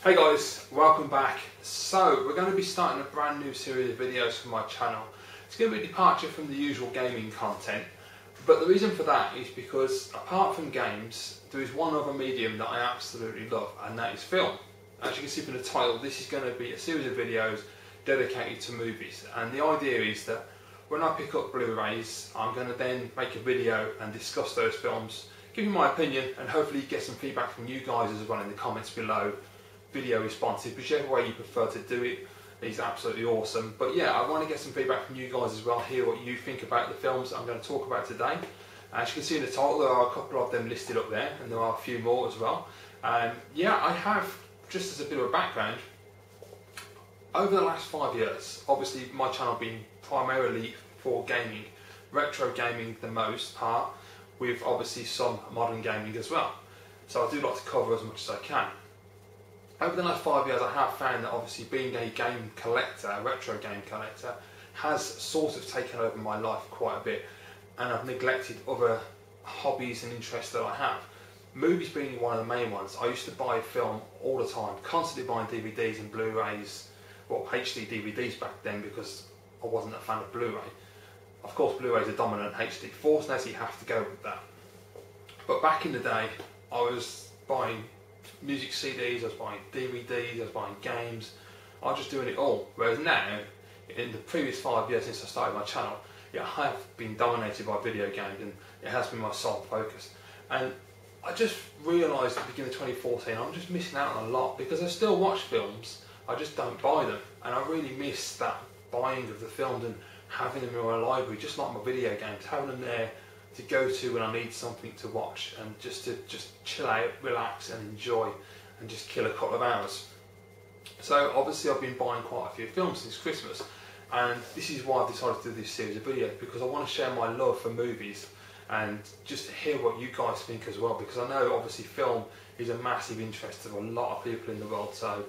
Hey guys, welcome back. So we're going to be starting a brand new series of videos for my channel. It's going to be a departure from the usual gaming content, but the reason for that is because apart from games, there is one other medium that I absolutely love, and that is film. As you can see from the title, this is going to be a series of videos dedicated to movies, and the idea is that when I pick up Blu-rays, I'm going to then make a video and discuss those films, give you my opinion, and hopefully get some feedback from you guys as well in the comments below. Video responsive, whichever way you prefer to do it is absolutely awesome. But yeah, I want to get some feedback from you guys as well, hear what you think about the films I'm going to talk about today. As you can see in the title, there are a couple of them listed up there, and there are a few more as well. Yeah, I have, just as a bit of a background, over the last 5 years, obviously my channel being primarily for gaming, retro gaming the most part, with obviously some modern gaming as well. So I do like to cover as much as I can. Over the last 5 years, I have found that obviously being a game collector, a retro game collector, has sort of taken over my life quite a bit, and I've neglected other hobbies and interests that I have. Movies being one of the main ones. I used to buy film all the time, constantly buying DVDs and Blu-rays, well HD DVDs back then because I wasn't a fan of Blu-ray. Of course Blu-rays are dominant HD, fortunately you have to go with that. But back in the day, I was buying music CDs, I was buying DVDs, I was buying games, I was just doing it all. Whereas now, in the previous 5 years since I started my channel, yeah, I have been dominated by video games, and it has been my sole focus. And I just realised at the beginning of 2014 I'm just missing out on a lot, because I still watch films, I just don't buy them, and I really miss that buying of the films and having them in my library, just like my video games, having them there to go to when I need something to watch, and just to chill out, relax and enjoy, and just kill a couple of hours. So obviously I've been buying quite a few films since Christmas, and this is why I've decided to do this series of videos, because I want to share my love for movies and just hear what you guys think as well, because I know obviously film is a massive interest of a lot of people in the world. So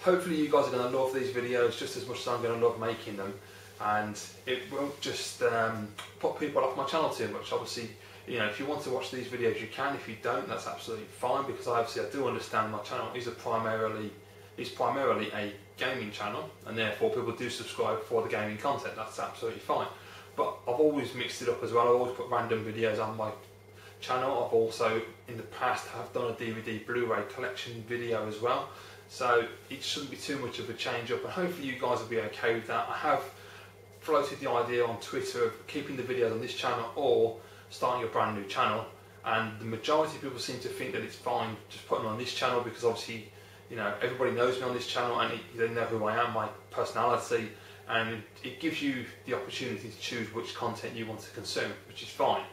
hopefully you guys are going to love these videos just as much as I'm going to love making them, and it won't just put people off my channel too much. Obviously, you know, if you want to watch these videos you can, if you don't, that's absolutely fine, because obviously I do understand my channel is primarily a gaming channel, and therefore people do subscribe for the gaming content. That's absolutely fine. But I've always mixed it up as well. I've always put random videos on my channel. I've also in the past have done a DVD Blu-ray collection video as well, so it shouldn't be too much of a change up, and hopefully you guys will be okay with that. I have floated the idea on Twitter of keeping the videos on this channel or starting a brand new channel, and the majority of people seem to think that it's fine just putting them on this channel, because obviously, you know, everybody knows me on this channel and they know who I am, my personality, and it gives you the opportunity to choose which content you want to consume, which is fine.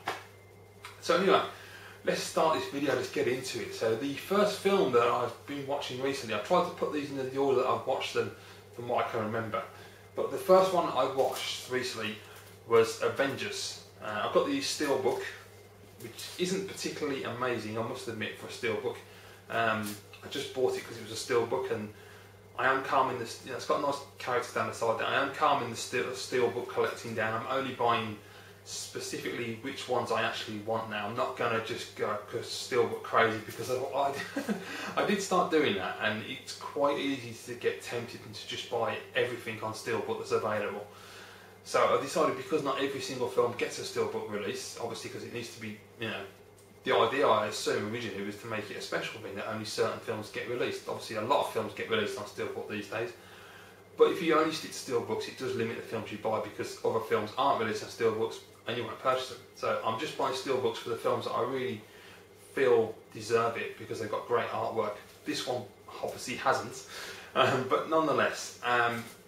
So anyway, let's start this video, let's get into it. So the first film that I've been watching recently, I've tried to put these in the order that I've watched them from what I can remember. But the first one I watched recently was Avengers. I've got the steelbook, which isn't particularly amazing, I must admit, for a steelbook. I just bought it because it was a steelbook, and I am calming this. You know, it's got a nice character down the side there. I am calming the steelbook collecting down. I'm only buying specifically which ones I actually want now. I'm not going to just go steelbook crazy, because I did start doing that, and it's quite easy to get tempted and to just buy everything on steelbook that's available. So I decided, because not every single film gets a steelbook release, obviously because it needs to be, you know, the idea I assume originally was to make it a special thing that only certain films get released. Obviously a lot of films get released on steelbook these days, but if you only stick to steelbooks it does limit the films you buy, because other films aren't released on steelbooks and you won't purchase them. So I'm just buying steelbooks for the films that I really feel deserve it, because they've got great artwork. This one obviously hasn't, but nonetheless,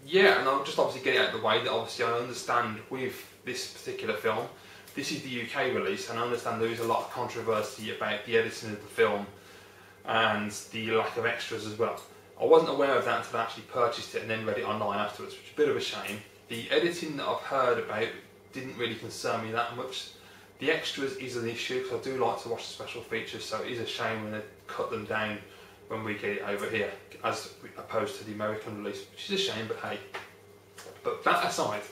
yeah, and I'll just obviously get it out of the way that obviously I understand with this particular film, this is the UK release, and I understand there is a lot of controversy about the editing of the film and the lack of extras as well. I wasn't aware of that until I actually purchased it and then read it online afterwards, which is a bit of a shame. The editing that I've heard about didn't really concern me that much. The extras is an issue, because I do like to watch the special features, so it is a shame when they cut them down when we get it over here, as opposed to the American release, which is a shame, but hey. But that aside,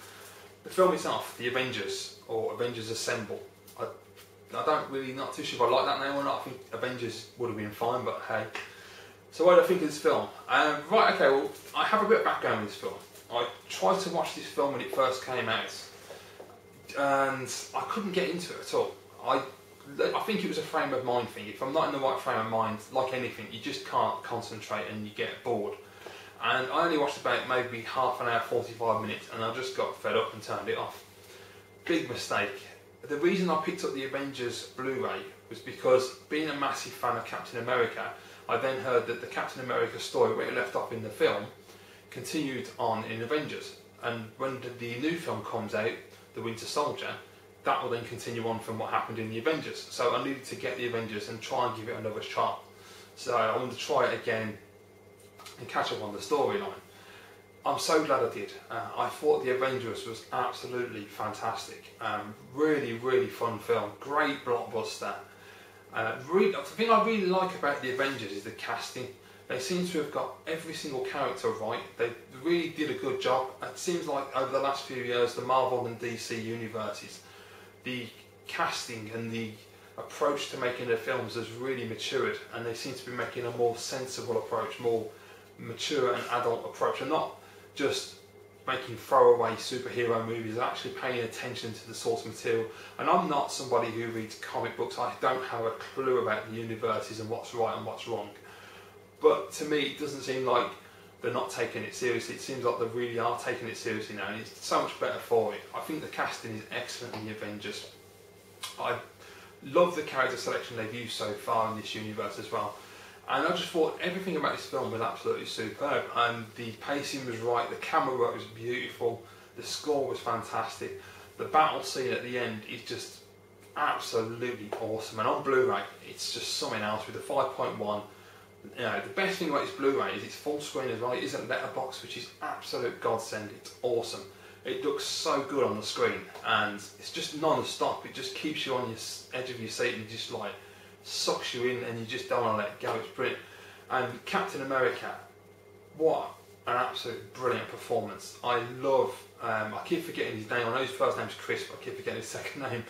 the film itself, the Avengers, or Avengers Assemble, I don't really, not too sure if I like that name or not. I think Avengers would have been fine, but hey. So what do I think of this film? Right, okay, well, I have a bit of background on this film. I tried to watch this film when it first came out, and I couldn't get into it at all. I think it was a frame of mind thing. If I'm not in the right frame of mind, like anything, you just can't concentrate and you get bored. And I only watched about maybe half an hour, 45 minutes, and I just got fed up and turned it off. Big mistake. The reason I picked up the Avengers Blu-ray was because, being a massive fan of Captain America, I then heard that the Captain America story, where it left off in the film, continued on in Avengers. And when the new film comes out, The Winter Soldier, that will then continue on from what happened in the Avengers. So I needed to get the Avengers and try and give it another shot. So I wanted to try it again and catch up on the storyline. I'm so glad I did. I thought the Avengers was absolutely fantastic. Really, really fun film. Great blockbuster. The thing I really like about the Avengers is the casting. They seem to have got every single character right. They really did a good job. It seems like over the last few years, the Marvel and DC universes, the casting and the approach to making their films has really matured, and they seem to be making a more sensible approach, more mature and adult approach, and not just making throwaway superhero movies, actually paying attention to the source material. And I'm not somebody who reads comic books. I don't have a clue about the universes and what's right and what's wrong. But to me, it doesn't seem like they're not taking it seriously. It seems like they really are taking it seriously now, and it's so much better for it. I think the casting is excellent in the Avengers. I love the character selection they've used so far in this universe as well. And I just thought everything about this film was absolutely superb, and the pacing was right, the camera work was beautiful, the score was fantastic, the battle scene at the end is just absolutely awesome, and on Blu-ray it's just something else with the 5.1. You know, the best thing about this Blu-ray is it's full screen as well. It isn't letterbox, which is absolute godsend. It's awesome. It looks so good on the screen, and it's just non-stop. It just keeps you on your edge of your seat and just like sucks you in, and you just don't want to let go. It's brilliant. And Captain America, what an absolute brilliant performance. I love, I keep forgetting his name. I know his first name's Chris, but I keep forgetting his second name.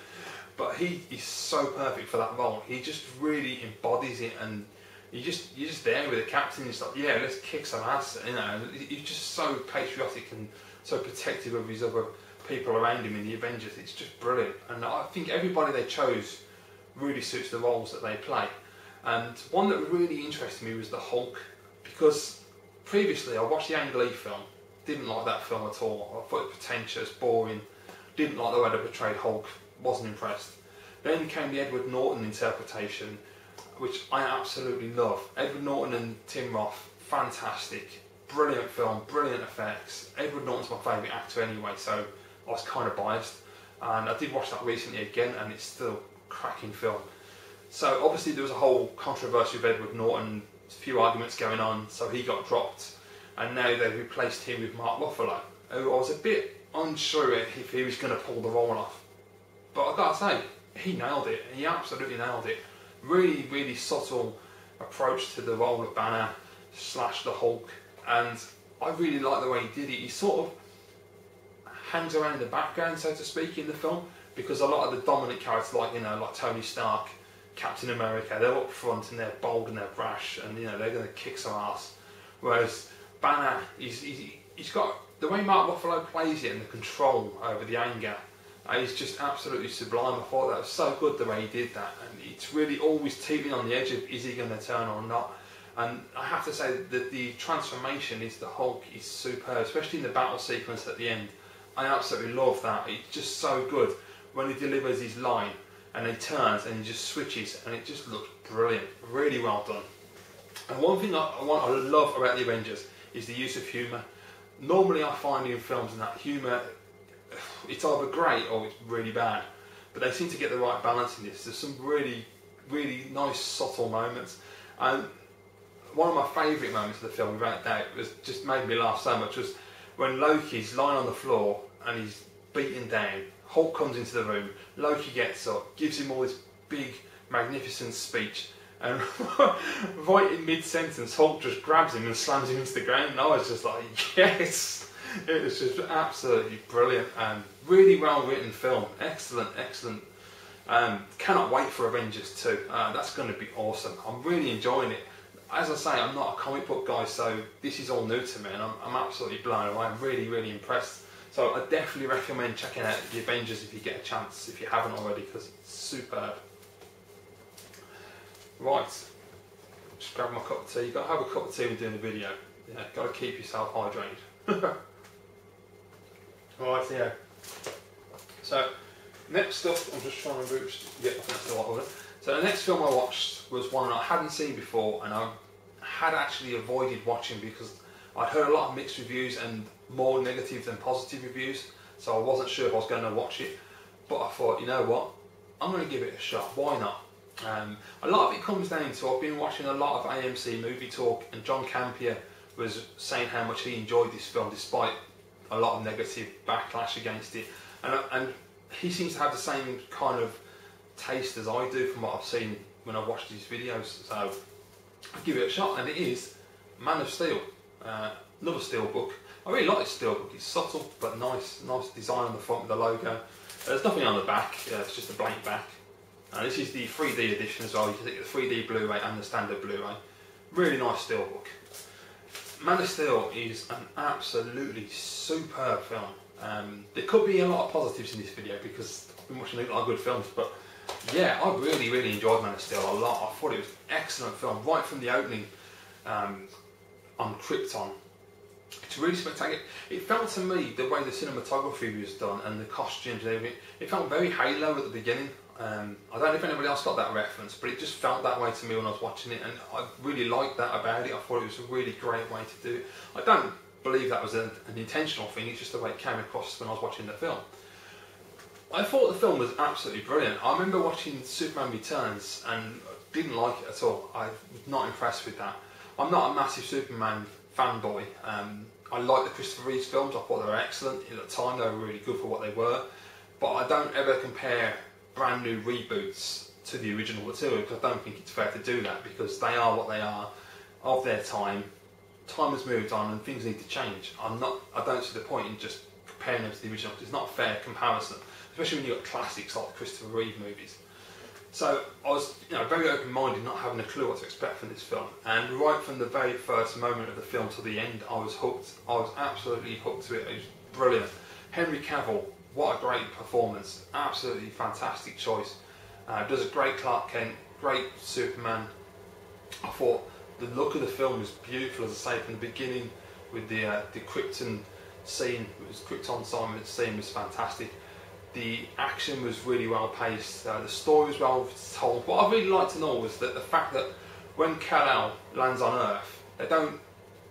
But he is so perfect for that role. He just really embodies it, and you're just there with the captain. It's like, yeah, let's kick some ass. You know, he's just so patriotic and so protective of his other people around him in the Avengers. It's just brilliant, and I think everybody they chose really suits the roles that they play. And one that really interested me was the Hulk, because previously I watched the Ang Lee film, didn't like that film at all. I thought it was pretentious, boring, didn't like the way they portrayed Hulk, wasn't impressed. Then came the Edward Norton interpretation, which I absolutely love. Edward Norton and Tim Roth, fantastic, brilliant film, brilliant effects. Edward Norton's my favourite actor anyway, so I was kind of biased. And I did watch that recently again, and it's still a cracking film. So obviously there was a whole controversy with Edward Norton, a few arguments going on, so he got dropped. And now they've replaced him with Mark Ruffalo, who I was a bit unsure if he was going to pull the role off. But I've got to say, he nailed it. He absolutely nailed it. Really, really subtle approach to the role of Banner / the Hulk, and I really like the way he did it. He sort of hangs around in the background, so to speak, in the film, because a lot of the dominant characters, like Tony Stark, Captain America, they're up front and they're bold and they're brash, and they're going to kick some ass. Whereas Banner, he's got the way Mark Ruffalo plays it and the control over the anger. He's just absolutely sublime. I thought that was so good the way he did that, and it's really always teetering on the edge of, is he going to turn or not? And I have to say that the transformation into the Hulk is superb, especially in the battle sequence at the end. I absolutely love that. It's just so good when he delivers his line and he turns and he just switches, and it just looks brilliant. Really well done. And one thing I love about the Avengers is the use of humour. Normally I find in films that humour, it's either great or it's really bad, but they seem to get the right balance in this. There's some really, really nice subtle moments, and one of my favourite moments of the film, without doubt, was just made me laugh so much, was when Loki's lying on the floor and he's beaten down. Hulk comes into the room, Loki gets up, gives him all this big, magnificent speech, and right in mid-sentence, Hulk just grabs him and slams him into the ground, and I was just like, yes! It was just absolutely brilliant and really well written film. Excellent, excellent. Cannot wait for Avengers 2. That's going to be awesome. I'm really enjoying it. as I say, I'm not a comic book guy, so this is all new to me, and I'm absolutely blown away. I'm really, really impressed. So I definitely recommend checking out the Avengers if you get a chance, if you haven't already, because it's superb. Right, just grab my cup of tea. You've got to have a cup of tea when doing a video. Yeah, got to keep yourself hydrated. Right, yeah. So, next up, I'm just trying to get off next to what order. So the next film I watched was one I hadn't seen before, and I had actually avoided watching because I'd heard a lot of mixed reviews and more negative than positive reviews, so I wasn't sure if I was going to watch it. But I thought, you know what, I'm going to give it a shot. Why not? A lot of it comes down to I've been watching a lot of AMC Movie Talk, and John Campion was saying how much he enjoyed this film despite a lot of negative backlash against it, and he seems to have the same kind of taste as I do from what I've seen when I've watched these videos. So I'll give it a shot, and it is Man of Steel, another Steel book. I really like this Steel book. It's subtle but nice design on the front with the logo. There's nothing on the back, it's just a blank back. This is the 3D edition as well. You can get the 3D Blu-ray and the standard Blu-ray. Really nice Steel book. Man of Steel is an absolutely superb film. There could be a lot of positives in this video because I've been watching a lot of good films, but yeah, I really enjoyed Man of Steel a lot. I thought it was an excellent film, right from the opening on Krypton. It's really spectacular. It felt to me, the way the cinematography was done and the costumes and everything, it felt very Halo at the beginning. I don't know if anybody else got that reference, but it just felt that way to me when I was watching it, and I really liked that about it. I thought it was a really great way to do it. I don't believe that was an intentional thing, it's just the way it came across when I was watching the film. I thought the film was absolutely brilliant. I remember watching Superman Returns and didn't like it at all. I was not impressed with that. I'm not a massive Superman fanboy. I like the Christopher Reeve films. I thought they were excellent. At the time they were really good for what they were. But I don't ever compare brand new reboots to the original material, because I don't think it's fair to do that, because they are what they are of their time. Time has moved on and things need to change. I don't see the point in just comparing them to the original. It's not a fair comparison, especially when you've got classics like the Christopher Reeve movies. So I was, very open-minded, not having a clue what to expect from this film. And right from the very first moment of the film to the end, I was hooked. I was absolutely hooked to it. It was brilliant. Henry Cavill, what a great performance. Absolutely fantastic choice. Does a great Clark Kent, great Superman. I thought the look of the film was beautiful, as I say, from the beginning with the Krypton scene. It was Krypton scene was fantastic. The action was really well paced. The story was well told. What I really liked to know was that the fact that when Kal-El lands on Earth, they don't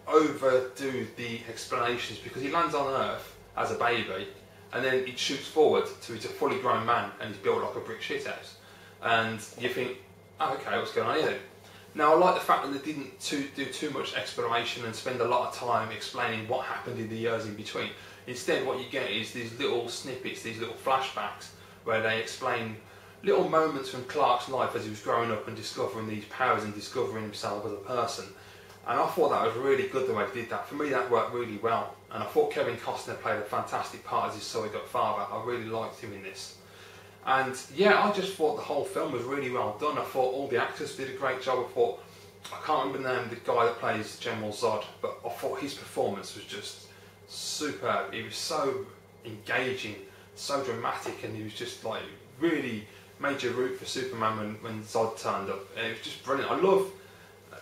overdo the explanations, because he lands on Earth as a baby and then he shoots forward to he's a fully grown man and he's built like a brick shithouse. And you think, oh, okay, what's going on here? Now I like the fact that they didn't do too much exploration and spend a lot of time explaining what happened in the years in between. Instead what you get is these little snippets, these little flashbacks, where they explain little moments from Clark's life as he was growing up and discovering these powers and discovering himself as a person. And I thought that was really good the way they did that. For me that worked really well. And I thought Kevin Costner played a fantastic part as his surrogate father. I really liked him in this. And yeah, I just thought the whole film was really well done. I thought all the actors did a great job. I can't remember the name of the guy that plays General Zod, but I thought his performance was just superb. He was so engaging, so dramatic, and he was just like really made you root for Superman when Zod turned up. And it was just brilliant. I love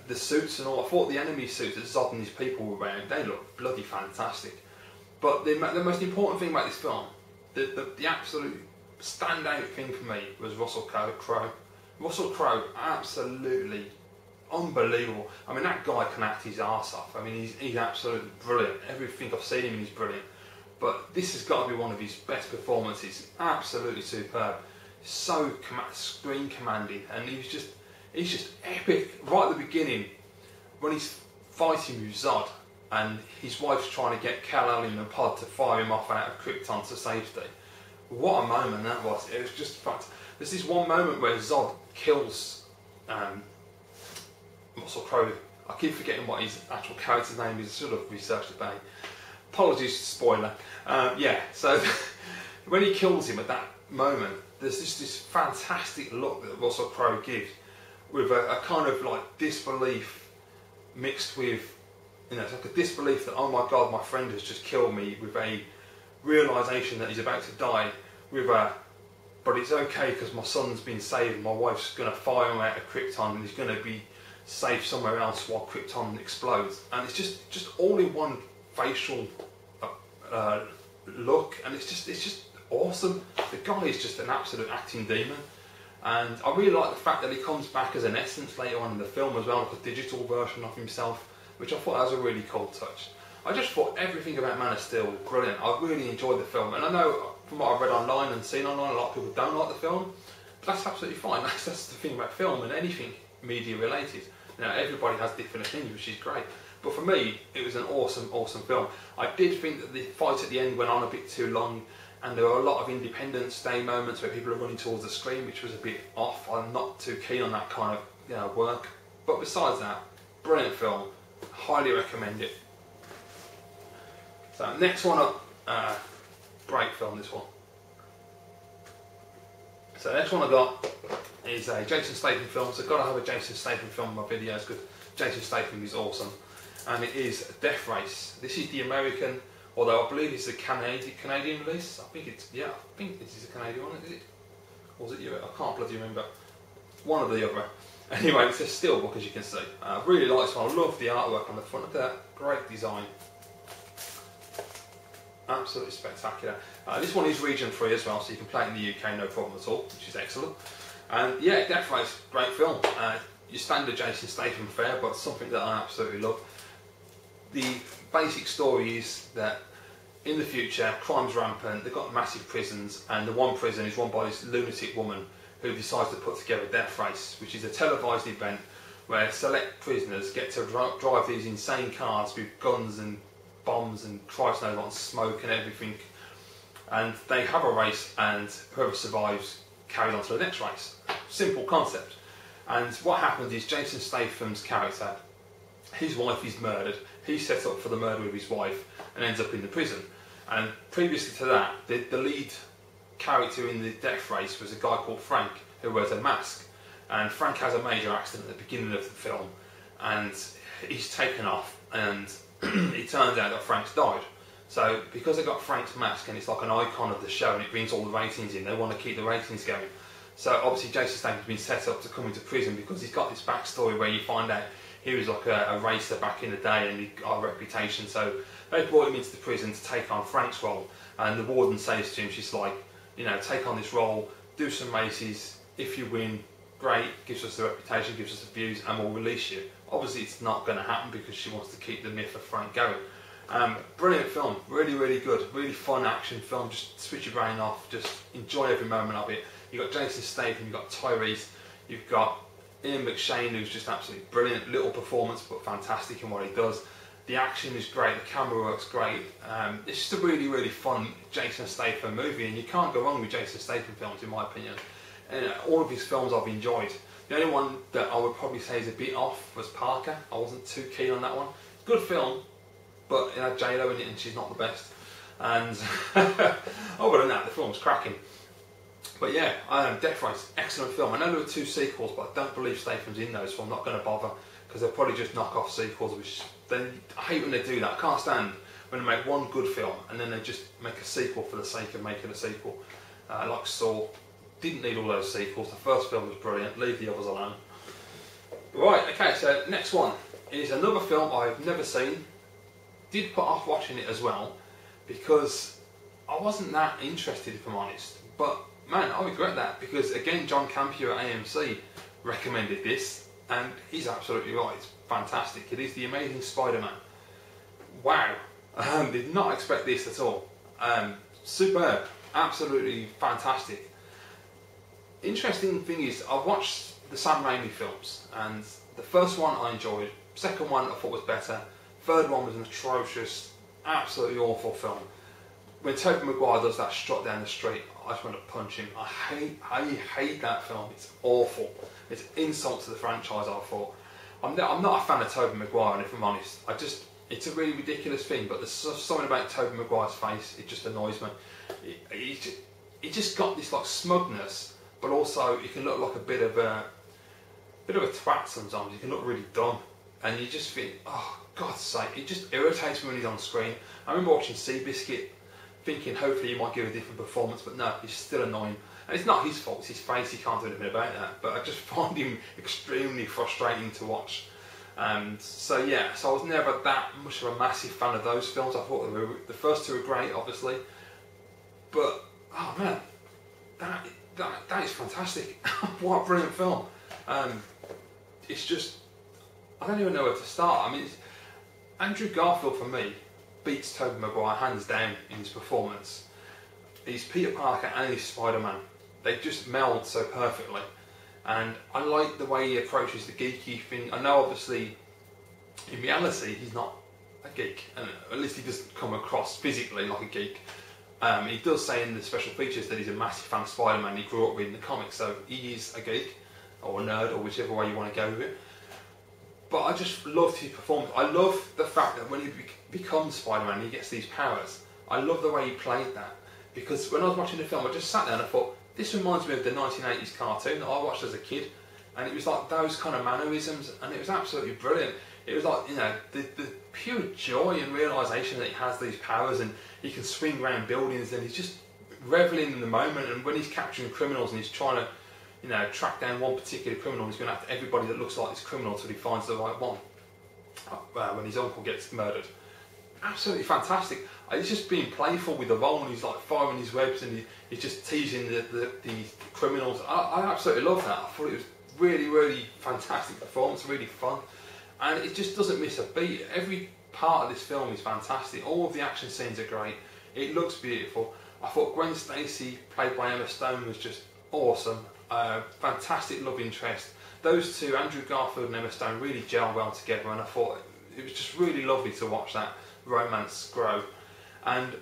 the suits and all. I thought the enemy suits that Zod and his people were wearing, they looked bloody fantastic. But the most important thing about this film, the absolute standout thing for me, was Russell Crowe. Russell Crowe, absolutely unbelievable. I mean, that guy can act his arse off. I mean, he's absolutely brilliant. Everything I've seen him in, he's brilliant. But this has got to be one of his best performances. Absolutely superb. So screen commanding, and he's just epic. Right at the beginning, when he's fighting with Zod, and his wife's trying to get Kal-El in the pod to fire him off out of Krypton to safety. What a moment that was. It was just fun. There's this one moment where Zod kills Russell Crowe. I keep forgetting what his actual character's name is. I should have researched it back. Apologies, spoiler. Yeah, so when he kills him at that moment, there's just this fantastic look that Russell Crowe gives, with a kind of like disbelief mixed with, you know, it's like a disbelief that, oh my God, my friend has just killed me, with a realisation that he's about to die, with a, but it's okay because my son's been saved, my wife's going to fire him out of Krypton and he's going to be safe somewhere else while Krypton explodes. And it's just all in one facial look, and it's just awesome. The guy is just an absolute acting demon, and I really like the fact that he comes back as an essence later on in the film as well, like a digital version of himself, which I thought was a really cool touch. I just thought everything about Man of Steel was brilliant. I really enjoyed the film, and I know from what I've read online and seen online, a lot of people don't like the film, but that's absolutely fine. That's the thing about film and anything media related. You know, everybody has different opinions, which is great. But for me, it was an awesome, awesome film. I did think that the fight at the end went on a bit too long, and there were a lot of Independence Day moments where people are running towards the screen, which was a bit off. I'm not too keen on that kind of, you know, work. But besides that, brilliant film. Highly recommend it. So next one up, great film, this one. So next one I got is a Jason Statham film. So I've got to have a Jason Statham film in my videos because Jason Statham is awesome. And it is Death Race. This is the American, although I believe it's a Canadian release. I think it's, yeah, I think this is a Canadian one, is it? Or was it Europe? I can't bloody remember. One or the other. Anyway, it's a steelbook, as you can see. I really like this one. I love the artwork on the front of that. Great design. Absolutely spectacular. This one is region free as well, so you can play it in the UK no problem at all, which is excellent. And yeah, Death Race, great film. Your standard Jason Statham fare, but something that I absolutely love. The basic story is that in the future, crime's rampant, they've got massive prisons, and the one prison is run by this lunatic woman who decides to put together Death Race, which is a televised event where select prisoners get to drive these insane cars with guns and bombs and Christ knows what, smoke and everything. And they have a race, and whoever survives carries on to the next race. Simple concept. And what happens is Jason Statham's character, his wife is murdered. He's set up for the murder of his wife and ends up in the prison. And previously to that, the lead character in the Death Race was a guy called Frank, who wears a mask. And Frank has a major accident at the beginning of the film, and he's taken off, and it turns out that Frank's died. So because they got Frank's mask and it's like an icon of the show and it brings all the ratings in, they want to keep the ratings going. So obviously Jason Statham's been set up to come into prison because he's got this backstory where you find out he was like a racer back in the day and he got a reputation. So they brought him into the prison to take on Frank's role, and the warden says to him, she's like, you know, take on this role, do some races, if you win, great, gives us the reputation, gives us the views, and we'll release you. Obviously it's not going to happen because she wants to keep the myth of Frank going. Brilliant film, really, really good, really fun action film. Just switch your brain off, just enjoy every moment of it. You've got Jason Statham, you've got Tyrese, you've got Ian McShane, who's just absolutely brilliant, little performance but fantastic in what he does. The action is great, the camera works great. It's just a really, really fun Jason Statham movie, and you can't go wrong with Jason Statham films in my opinion. And all of his films I've enjoyed. The only one that I would probably say is a bit off was Parker. I wasn't too keen on that one. Good film, but it had J-Lo in it and she's not the best. And other than that, the film's cracking. But yeah, Death Race, excellent film. I know there were 2 sequels, but I don't believe Statham's in those, so I'm not going to bother, because they'll probably just knock off sequels, which then I hate when they do that. I can't stand when they make one good film and then they just make a sequel for the sake of making a sequel. Like Saw, didn't need all those sequels. The first film was brilliant, leave the others alone. Right, okay, so next one is another film I've never seen. Did put off watching it as well because I wasn't that interested, if I'm honest. But man, I regret that, because again, John Campion at AMC recommended this, and he's absolutely right. It's fantastic. It is The Amazing Spiderman. Wow, did not expect this at all. Superb, absolutely fantastic. Interesting thing is, I've watched the Sam Raimi films, and the first one I enjoyed, second one I thought was better, third one was an atrocious, absolutely awful film. When Tobey Maguire does that strut down the street, I just want to punch him. I hate that film. It's awful. It's an insult to the franchise, I thought. I'm not a fan of Tobey Maguire, and if I'm honest, it's a really ridiculous thing, but there's something about Tobey Maguire's face, it just annoys me. He just got this like smugness, but also he can look like a bit of a twat sometimes. He can look really dumb. and you just think, oh, God's sake, it just irritates me when he's on screen. I remember watching Seabiscuit, thinking hopefully he might give a different performance, but no, he's still annoying. And it's not his fault, it's his face, he can't do anything about that, but I just find him extremely frustrating to watch. So yeah, so I was never that much of a massive fan of those films. I thought the first two were great, obviously, but oh man, that is fantastic. What a brilliant film. It's just, I don't even know where to start. I mean, Andrew Garfield for me beats Tobey Maguire hands down in his performance. He's Peter Parker and he's Spider-Man. They just meld so perfectly. And I like the way he approaches the geeky thing. I know obviously in reality he's not a geek, and at least he doesn't come across physically like a geek. He does say in the special features that he's a massive fan of Spider-Man. He grew up reading the comics, so he is a geek or a nerd, or whichever way you want to go with it. But I just loved his performance. I love the fact that when he becomes Spider-Man, he gets these powers. I love the way he played that, because when I was watching the film, I just sat there and I thought, this reminds me of the 1980s cartoon that I watched as a kid, and it was like those kind of mannerisms, and it was absolutely brilliant. It was like, you know, the pure joy and realisation that he has these powers, and he can swing around buildings, and he's just revelling in the moment. And when he's capturing criminals and he's trying to, you know, track down one particular criminal, he's going after everybody that looks like this criminal until he finds the right one. When his uncle gets murdered, absolutely fantastic. He's just being playful with the role, and he's like firing his webs, and he's just teasing the criminals. I absolutely love that. I thought it was really, really fantastic performance, really fun, and it just doesn't miss a beat. Every part of this film is fantastic. All of the action scenes are great. It looks beautiful. I thought Gwen Stacy, played by Emma Stone, was just awesome. Fantastic love interest. Those two, Andrew Garfield and Emma Stone, really gel well together, and I thought it was just really lovely to watch that romance grow. And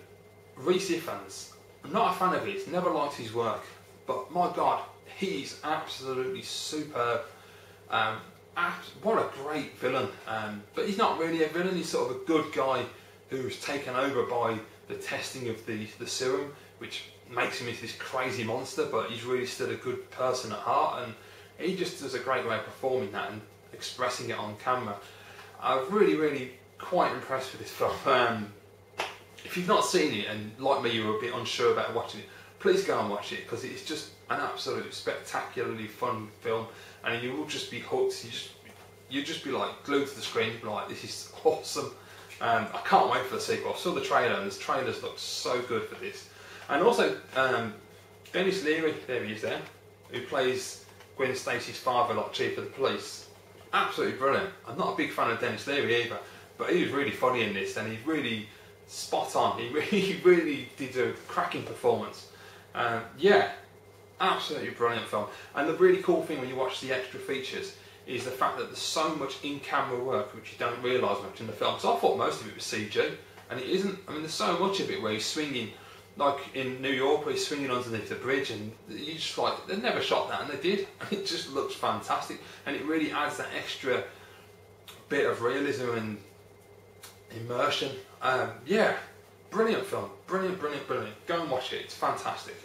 Rhys Ifans, I'm not a fan of his, never liked his work, but my God, he's absolutely superb. What a great villain. But he's not really a villain, he's sort of a good guy who's taken over by the testing of the serum, which makes him into this crazy monster, but he's really still a good person at heart, and he just does a great way of performing that and expressing it on camera. I'm really, really quite impressed with this film. If you've not seen it, and like me you were a bit unsure about watching it, please go and watch it, because it's just an absolutely spectacularly fun film, and you will just be hooked. You'll just be like glued to the screen. You'll be like, this is awesome. I can't wait for the sequel. I saw the trailer, and the trailers look so good for this. And also, Dennis Leary, there he is there, who plays Gwen Stacy's father, like Chief of the Police. Absolutely brilliant. I'm not a big fan of Dennis Leary either, but he was really funny in this, and he's really spot on. He really did a cracking performance. Yeah, absolutely brilliant film. And the really cool thing when you watch the extra features is the fact that there's so much in-camera work which you don't realise much in the film. So I thought most of it was CG, and it isn't. I mean, there's so much of it where he's swinging, like in New York, where he's swinging underneath the bridge, and you just like, they never shot that, and they did. And it just looks fantastic, and it really adds that extra bit of realism and immersion. Yeah, brilliant film, brilliant. Go and watch it, it's fantastic.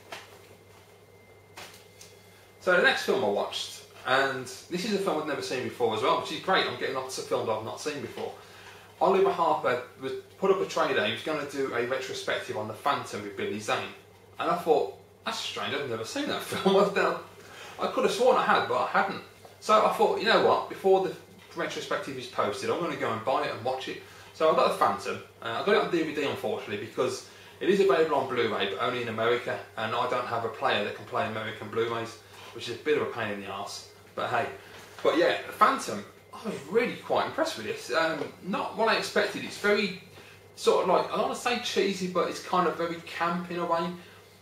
So the next film I watched, and this is a film I've never seen before as well, which is great. I'm getting lots of films I've not seen before. Oliver Harper was put up a trailer. He was going to do a retrospective on The Phantom with Billy Zane, and I thought, that's strange, I've never seen that film. I could have sworn I had, but I hadn't. So I thought, you know what, before the retrospective is posted, I'm going to go and buy it and watch it. So I got The Phantom. I got it on DVD, unfortunately, because it is available on Blu-ray, but only in America, and I don't have a player that can play American Blu-rays, which is a bit of a pain in the arse. But hey, but yeah, The Phantom, I was really quite impressed with this. Not what I expected. It's very sort of like, I don't want to say cheesy, but it's kind of very camp in a way.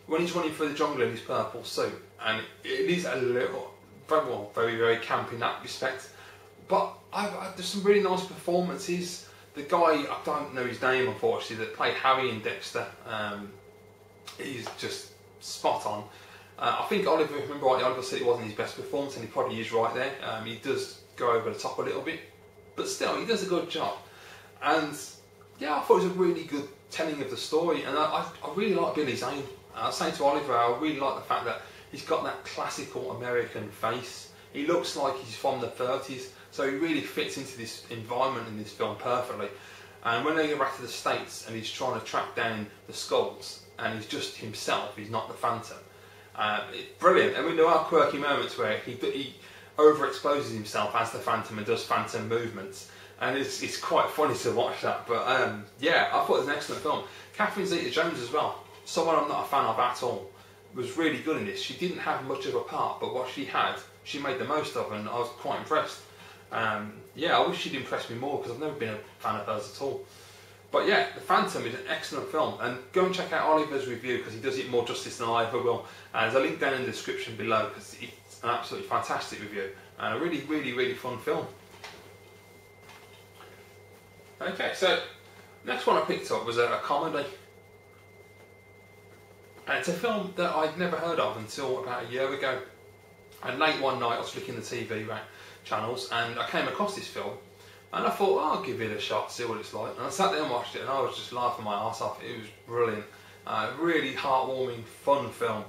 When he's running through the jungle in his purple suit, and it is a little, very camp in that respect. But there's some really nice performances. The guy, I don't know his name unfortunately, that played Harry in Dexter, he's just spot on. I think Oliver, if I remember rightly, Oliver said it wasn't his best performance, and he probably is right there. He does go over the top a little bit, but still, he does a good job. And yeah, I thought it was a really good telling of the story, and I really like Billy Zane. I was saying to Oliver, I really like the fact that he's got that classical American face. He looks like he's from the 30s, So he really fits into this environment in this film perfectly. And when they go back to the States and he's trying to track down the skulls, and he's just himself, he's not the Phantom. It's brilliant. I mean, there are quirky moments where he overexposes himself as the Phantom and does Phantom movements, and it's quite funny to watch that. But yeah, I thought it was an excellent film. Catherine Zeta-Jones as well, someone I'm not a fan of at all, was really good in this. She didn't have much of a part, but what she had, she made the most of, and I was quite impressed. Yeah, I wish she'd impressed me more, because I've never been a fan of hers at all. But yeah, The Phantom is an excellent film, and go and check out Oliver's review, because he does it more justice than I ever will. There's a link down in the description below, because it's an absolutely fantastic review, and a really, really, really fun film. Okay, so next one I picked up was a comedy. And it's a film that I'd never heard of until about a year ago. And late one night I was flicking the TV channels and I came across this film, and I thought, oh, I'll give it a shot, see what it's like. And I sat there and watched it, and I was just laughing my arse off. It was brilliant. Really heartwarming, fun film.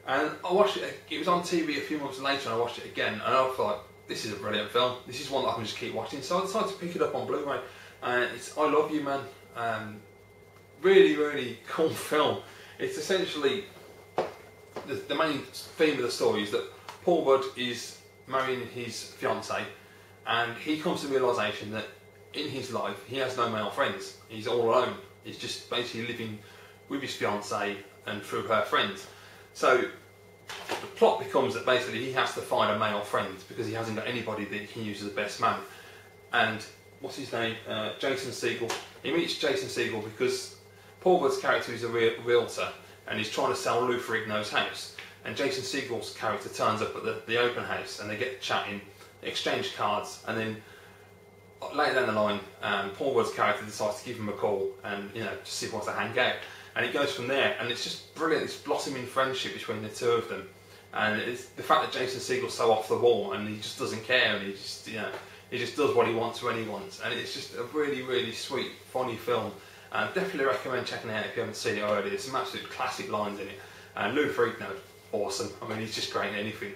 And I watched it, it was on TV a few months later, and I watched it again, and I thought, this is a brilliant film. This is one that I can just keep watching. So I decided to pick it up on Blu-ray. It's I Love You Man. Really, really cool film. It's essentially, the main theme of the story is that Paul Rudd is marrying his fiancée, and he comes to the realisation that in his life he has no male friends. He's all alone. He's just basically living with his fiancée and through her friends. So the plot becomes that basically he has to find a male friend because he hasn't got anybody that he can use as a best man. And what's his name? Jason Segel. He meets Jason Segel because Paul Rudd's character is a realtor, and he's trying to sell Lou Ferrigno's house. And Jason Segel's character turns up at the open house, and they get chatting, exchange cards, and then later down the line, Paul Rudd's character decides to give him a call and, you know, just see if he wants to hang out. And it goes from there, and it's just brilliant. This blossoming friendship between the two of them, and it's the fact that Jason Segel's so off the wall, and he just doesn't care, and he just, you know, he just does what he wants when he wants, and it's just a really, really sweet, funny film. Definitely recommend checking it out if you haven't seen it already. There's some absolute classic lines in it. And Lou Ferrigno, awesome. I mean, he's just great in anything.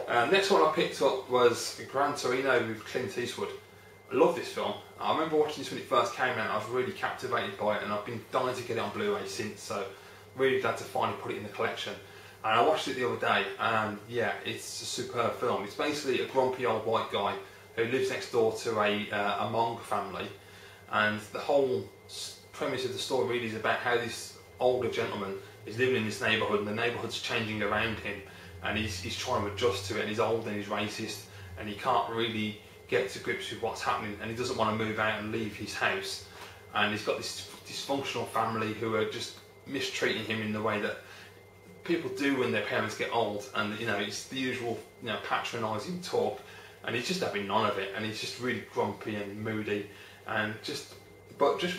Next one I picked up was Gran Torino with Clint Eastwood. I love this film. I remember watching this when it first came out. I was really captivated by it, and I've been dying to get it on Blu-ray since. So really glad to finally put it in the collection. And I watched it the other day, and yeah, it's a superb film. It's basically a grumpy old white guy who lives next door to a Hmong family. And the whole premise of the story really is about how this older gentleman is living in this neighbourhood, and the neighbourhood's changing around him, and he's trying to adjust to it, and he's old and he's racist, and he can't really get to grips with what's happening, and he doesn't want to move out and leave his house. And he's got this dysfunctional family who are just mistreating him in the way that people do when their parents get old, and, you know, it's the usual, you know, patronising talk, and he's just having none of it, and he's just really grumpy and moody, and just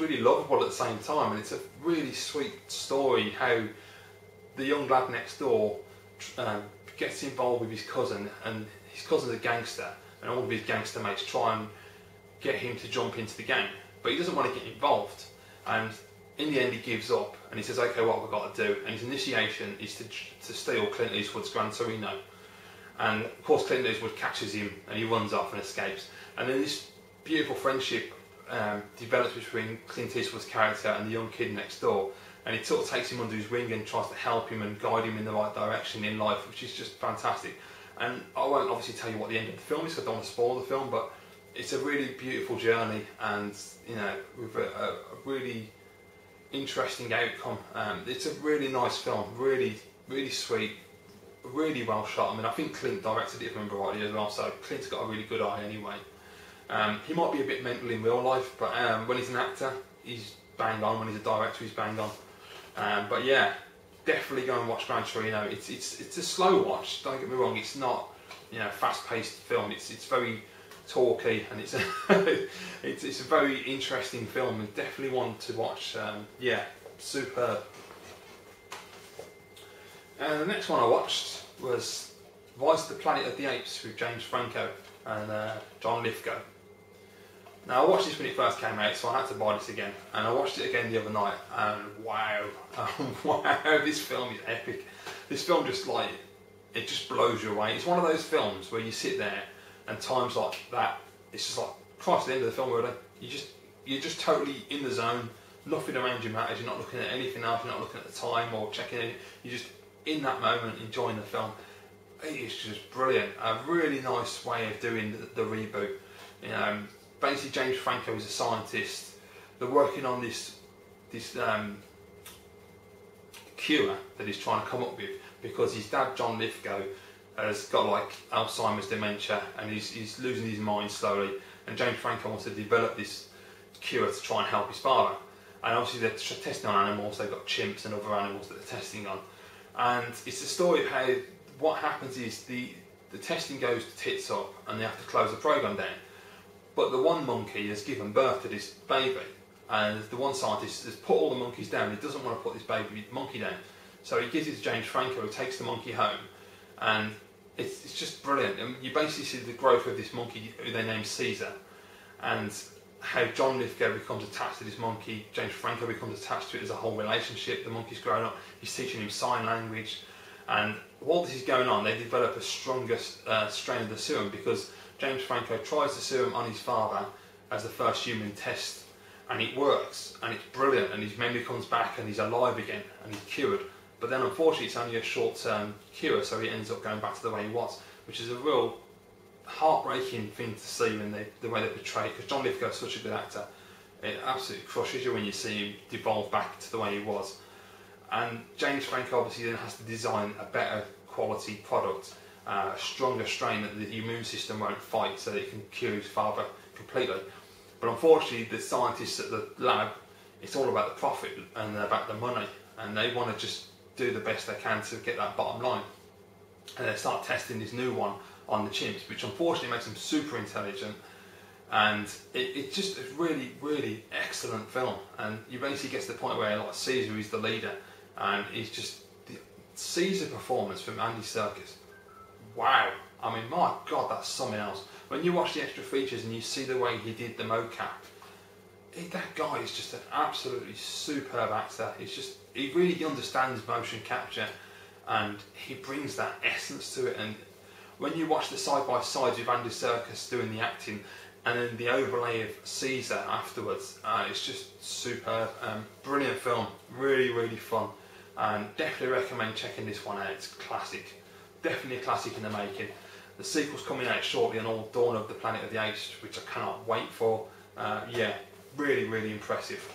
really lovable at the same time. And it's a really sweet story how the young lad next door gets involved with his cousin, and his cousin's a gangster, and all of his gangster mates try and get him to jump into the gang, but he doesn't want to get involved, and in the end he gives up, and he says, okay, what have I got to do? And his initiation is to steal Clint Eastwood's Gran Torino, and of course Clint Eastwood catches him and he runs off and escapes, and then this beautiful friendship develops between Clint Eastwood's character and the young kid next door, and he sort of takes him under his wing and tries to help him and guide him in the right direction in life, which is just fantastic. And I won't obviously tell you what the end of the film is, because I don't want to spoil the film, but it's a really beautiful journey, and, you know, with a really interesting outcome. It's a really nice film, really, really sweet, really well shot. I mean, I think Clint directed it, if I remember rightly, as well, so Clint's got a really good eye anyway. He might be a bit mental in real life, but when he's an actor, he's bang on. When he's a director, he's bang on. But yeah, definitely go and watch Gran Torino. It's a slow watch. Don't get me wrong. It's not, you know, fast-paced film. It's very talky, and it's a it's a very interesting film, and definitely one to watch. Yeah, superb. And the next one I watched was Rise of the Planet of the Apes with James Franco and John Lithgow. Now, I watched this when it first came out, so I had to buy this again, and I watched it again the other night, and wow, wow, this film is epic. This film just, like, it just blows you away. It's one of those films where you sit there and times like that, it's just like, Christ, the end of the film really. You're just totally in the zone. Nothing around you matters. You're not looking at anything else. You're not looking at the time or checking it. You're just in that moment enjoying the film. It is just brilliant. A really nice way of doing the reboot. Basically James Franco is a scientist. They're working on this cure that he's trying to come up with, because his dad John Lithgow has got like Alzheimer's, dementia, and he's losing his mind slowly, and James Franco wants to develop this cure to try and help his father. And obviously they're testing on animals. They've got chimps and other animals that they're testing on, and it's the story of how what happens is the testing goes to tits up and they have to close the program down. But the one monkey has given birth to this baby, and the one scientist has put all the monkeys down. He doesn't want to put this baby monkey down, so he gives it to James Franco, who takes the monkey home, and it's just brilliant. And you basically see the growth of this monkey, who they named Caesar, and how John Lithgow becomes attached to this monkey. James Franco becomes attached to it as a whole relationship. The monkey's growing up. He's teaching him sign language, and while this is going on, they develop a stronger strain of the serum, because James Franco tries the serum on his father as the first human test, and it works, and it's brilliant, and his memory comes back, and he's alive again, and he's cured. But then unfortunately it's only a short-term cure, so he ends up going back to the way he was, which is a real heartbreaking thing to see when the way they portray it, because John Lithgow is such a good actor. It absolutely crushes you when you see him devolve back to the way he was. And James Franco obviously then has to design a better quality product, a stronger strain that the immune system won't fight, so that it can cure his father completely. But unfortunately the scientists at the lab, it's all about the profit and about the money, and they want to just do the best they can to get that bottom line. And they start testing this new one on the chimps, which unfortunately makes them super intelligent, and it's just a really, really excellent film. And you basically get to the point where like Caesar is the leader, and he's just the Caesar performance from Andy Serkis. Wow, I mean, my God, that's something else. When you watch the extra features and you see the way he did the mocap, that guy is just an absolutely superb actor. He really understands motion capture, and he brings that essence to it. And when you watch the side-by-sides with Andy Serkis doing the acting, and then the overlay of Caesar afterwards, it's just superb. Brilliant film, really, really fun, and definitely recommend checking this one out. It's classic, definitely a classic in the making. The sequel's coming out shortly on all Dawn of the Planet of the Apes, which I cannot wait for. Yeah, really, really impressive.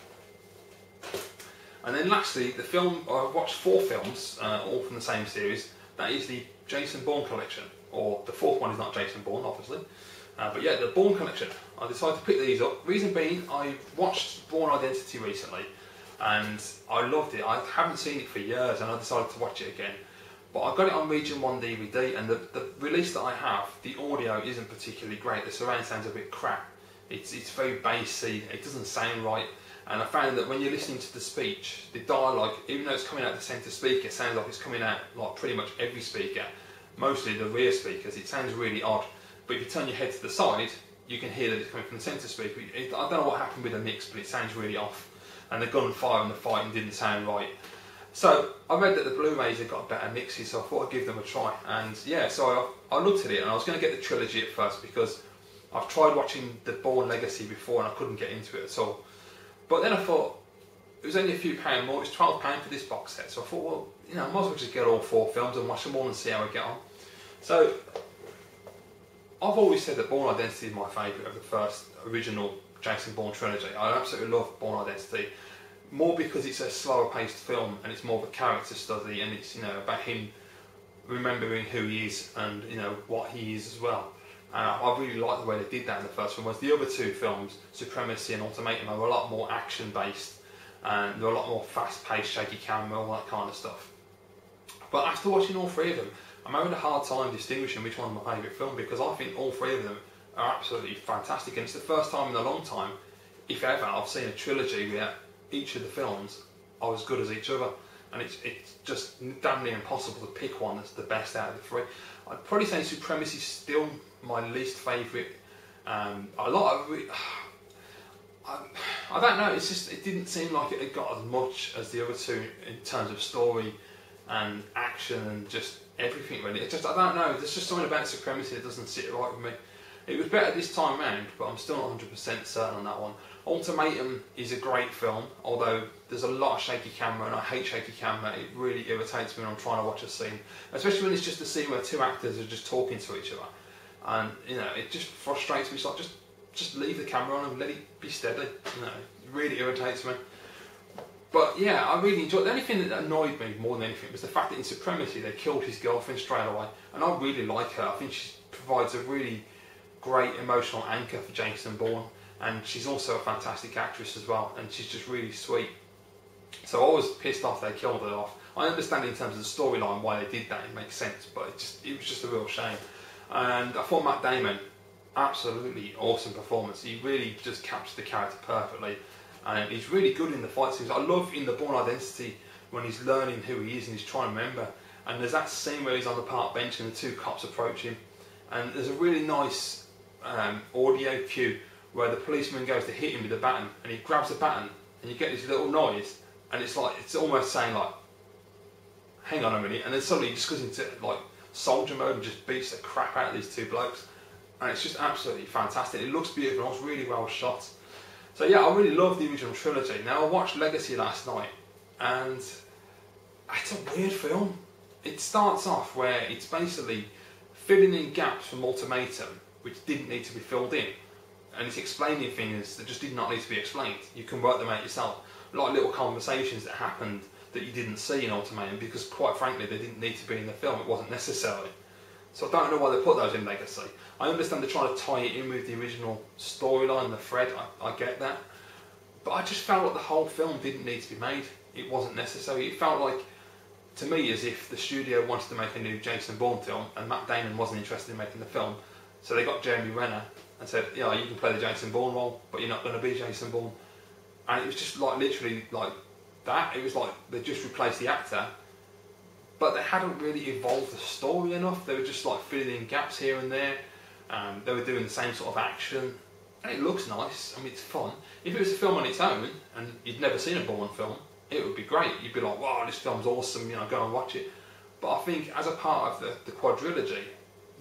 And then lastly, the film, I watched 4 films, all from the same series. That is the Jason Bourne collection, or the 4th one is not Jason Bourne, obviously. But yeah, the Bourne collection. I decided to pick these up. Reason being, I watched Bourne Identity recently, and I loved it. I haven't seen it for years, and I decided to watch it again. But I got it on Region 1 DVD, and the release that I have, the audio isn't particularly great. The surround sound's a bit crap. It's very bassy, it doesn't sound right. And I found that when you're listening to the speech, the dialogue, even though it's coming out the centre speaker, it sounds like it's coming out like pretty much every speaker, mostly the rear speakers. It sounds really odd. But if you turn your head to the side, you can hear that it's coming from the centre speaker. I don't know what happened with the mix, but it sounds really off. And the gunfire and the fighting didn't sound right. So I read that the Blu-rays have got better mixes, so I thought I'd give them a try. And yeah, so I looked at it, and I was going to get the trilogy at first, because I've tried watching the Bourne Legacy before and I couldn't get into it at all. But then I thought, it was only a few pounds more, it was £12 for this box set, so I thought, well, you know, I might as well just get all 4 films and watch them all and see how I get on. So, I've always said that Bourne Identity is my favourite of the first original Jason Bourne trilogy. I absolutely love Bourne Identity, more because it's a slower paced film and it's more of a character study, and it's, you know, about him remembering who he is and, you know, what he is as well. I really like the way they did that in the first film, whereas the other 2 films, Supremacy and Ultimatum, are a lot more action based, and they're a lot more fast paced, shaky camera, all that kind of stuff. But after watching all 3 of them, I'm having a hard time distinguishing which one's my favourite film, because I think all 3 of them are absolutely fantastic, and it's the first time in a long time, if ever, I've seen a trilogy where each of the films are as good as each other, and it's just damn near impossible to pick one that's the best out of the 3. I'd probably say Supremacy is still my least favourite. I don't know, it's just, it didn't seem like it had got as much as the other 2 in terms of story and action and just everything really. It's just, I don't know, there's just something about Supremacy that doesn't sit right with me. It was better this time round, but I'm still not 100% certain on that one. Ultimatum is a great film, although there's a lot of shaky camera, and I hate shaky camera. It really irritates me when I'm trying to watch a scene, especially when it's just a scene where two actors are just talking to each other, and you know, it just frustrates me. It's like, just leave the camera on and let it be steady. You know, it really irritates me. But yeah, I really enjoyed. The only thing that annoyed me more than anything was the fact that in Supremacy they killed his girlfriend straight away, and I really like her. I think she provides a really great emotional anchor for Jason Bourne, and she's also a fantastic actress as well, and she's just really sweet. So I was pissed off they killed her off. I understand in terms of the storyline why they did that, it makes sense, but it was just a real shame. And I thought Matt Damon, absolutely awesome performance. He really just captured the character perfectly, and he's really good in the fight scenes. I love in the Bourne Identity when he's learning who he is and he's trying to remember, and there's that scene where he's on the park bench and the two cops approach him, and there's a really nice audio cue where the policeman goes to hit him with the baton, and he grabs the baton, and you get this little noise, and it's like, it's almost saying like, hang on a minute, and then suddenly he just goes into like soldier mode and just beats the crap out of these two blokes, and it's just absolutely fantastic. It looks beautiful, it's really well shot. So yeah, I really love the original trilogy. Now I watched Legacy last night, and it's a weird film. It starts off where it's basically filling in gaps from Ultimatum which didn't need to be filled in, and it's explaining things that just did not need to be explained. You can work them out yourself, like little conversations that happened that you didn't see in Ultimatum, because quite frankly they didn't need to be in the film, it wasn't necessary. So I don't know why they put those in Legacy. I understand they're trying to tie it in with the original storyline, the thread, I get that, but I just felt like the whole film didn't need to be made. It wasn't necessary. It felt like, to me, as if the studio wanted to make a new Jason Bourne film and Matt Damon wasn't interested in making the film, so they got Jeremy Renner and said, yeah, you can play the Jason Bourne role, but you're not going to be Jason Bourne. And it was just like literally like that. It was like they just replaced the actor, but they hadn't really evolved the story enough. They were just like filling in gaps here and there. They were doing the same sort of action, and it looks nice. I mean, it's fun. If it was a film on its own and you'd never seen a Bourne film, it would be great. You'd be like, wow, this film's awesome, you know, go and watch it. But I think as a part of the quadrilogy,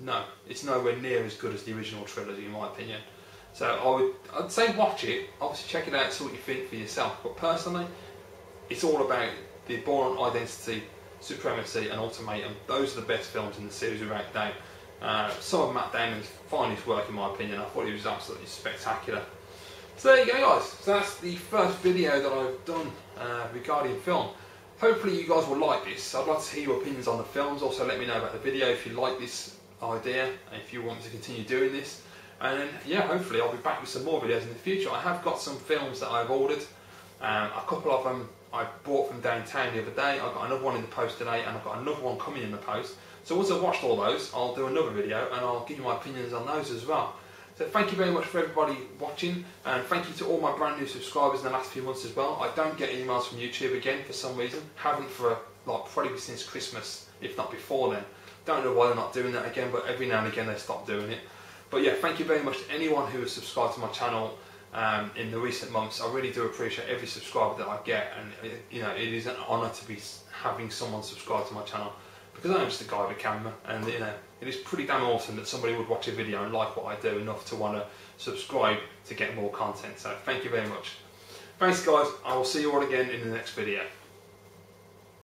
no, it's nowhere near as good as the original trilogy in my opinion. So I'd say watch it, obviously check it out, see what you think for yourself. But personally, it's all about the Bourne Identity, Supremacy and Ultimatum. Those are the best films in the series without doubt. Some of Matt Damon's finest work in my opinion. I thought he was absolutely spectacular. So there you go guys, so that's the first video that I've done regarding film. Hopefully you guys will like this. I'd like to hear your opinions on the films. Also let me know about the video if you like this idea and if you want me to continue doing this. And then, yeah, hopefully I'll be back with some more videos in the future. I have got some films that I've ordered. A couple of them I bought from downtown the other day. I've got another one in the post today, and I've got another one coming in the post. So once I've watched all those, I'll do another video and I'll give you my opinions on those as well. So thank you very much for everybody watching, and thank you to all my brand new subscribers in the last few months as well. I don't get emails from YouTube again for some reason. Haven't for like probably since Christmas, if not before then. Don't know why they're not doing that again, but every now and again they stop doing it. But yeah, thank you very much to anyone who has subscribed to my channel in the recent months. I really do appreciate every subscriber that I get, and you know, it is an honour to be having someone subscribe to my channel, because I'm just a guy with a camera, and you know, it is pretty damn awesome that somebody would watch a video and like what I do enough to want to subscribe to get more content. So thank you very much. Thanks guys, I will see you all again in the next video.